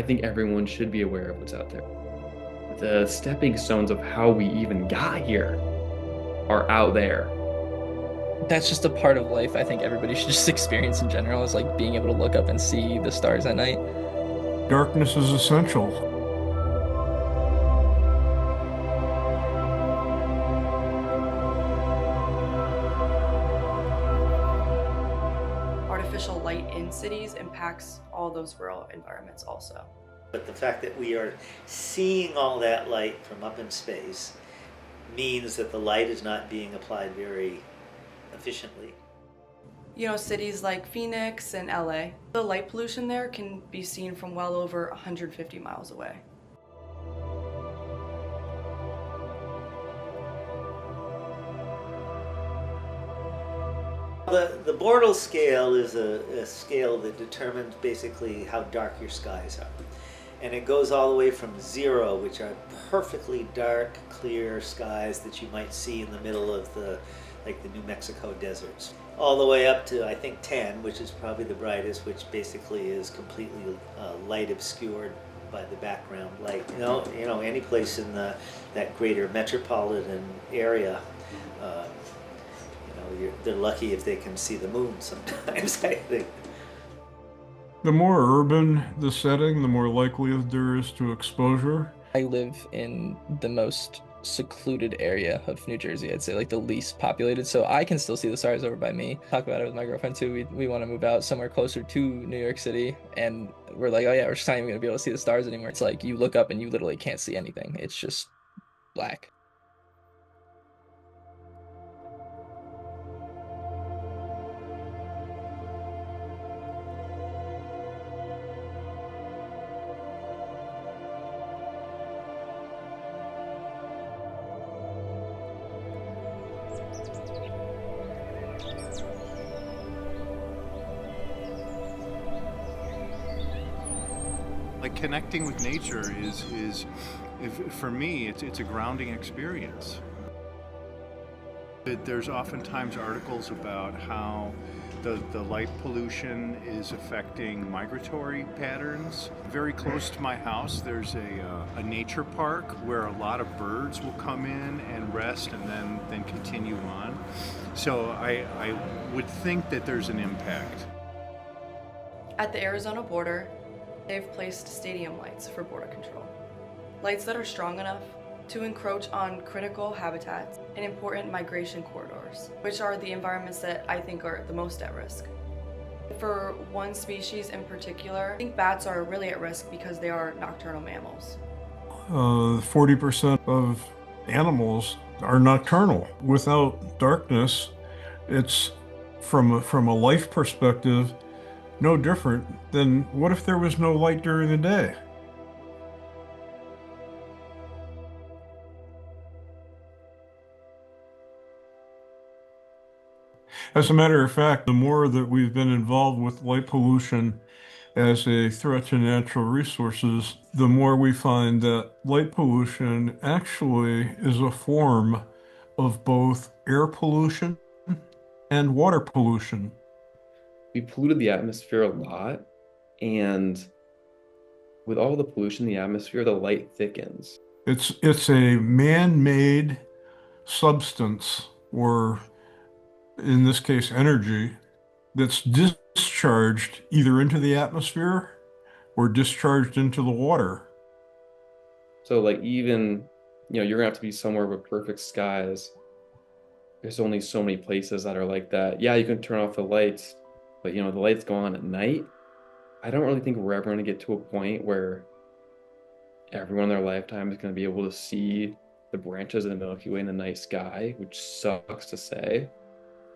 I think everyone should be aware of what's out there. The stepping stones of how we even got here are out there. That's just a part of life I think everybody should just experience in general is like being able to look up and see the stars at night. Darkness is essential. Artificial light in cities impacts all those rural environments also. But the fact that we are seeing all that light from up in space means that the light is not being applied very efficiently. You know, cities like Phoenix and LA, the light pollution there can be seen from well over 150 miles away. The Bortle scale is a scale that determines basically how dark your skies are. And it goes all the way from 0, which are perfectly dark, clear skies that you might see in the middle of the New Mexico deserts, all the way up to I think 10, which is probably the brightest, which basically is completely light obscured by the background light. Any place in that greater metropolitan area, they're lucky if they can see the moon sometimes, I think. The more urban the setting, the more likely there is to exposure. I live in the most secluded area of New Jersey, I'd say like the least populated, so I can still see the stars over by me. Talk about it with my girlfriend too. We want to move out somewhere closer to New York City, and we're like, oh yeah, we're just not even gonna be able to see the stars anymore. It's like you look up and you literally can't see anything. It's just black. Like connecting with nature for me, it's a grounding experience. There's oftentimes articles about how the light pollution is affecting migratory patterns. Very close to my house, there's a nature park where a lot of birds will come in and rest and then continue on. So I would think that there's an impact. At the Arizona border, they've placed stadium lights for border control. Lights that are strong enough to encroach on critical habitats and important migration corridors, which are the environments that I think are the most at risk. For one species in particular, I think bats are really at risk because they are nocturnal mammals. 40% of animals are nocturnal. Without darkness, it's from a life perspective, no different than what if there was no light during the day? As a matter of fact, the more that we've been involved with light pollution as a threat to natural resources, the more we find that light pollution actually is a form of both air pollution and water pollution. We polluted the atmosphere a lot, and with all the pollution in the atmosphere, the light thickens. It's a man-made substance, or in this case, energy, that's discharged either into the atmosphere or discharged into the water. So like even, you're gonna have to be somewhere with perfect skies. There's only so many places that are like that. Yeah, you can turn off the lights, but the lights go on at night. I don't really think we're ever gonna get to a point where everyone in their lifetime is gonna be able to see the branches of the Milky Way in the night sky, which sucks to say.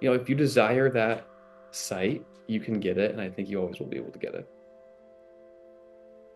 If you desire that sight, you can get it, and I think you always will be able to get it.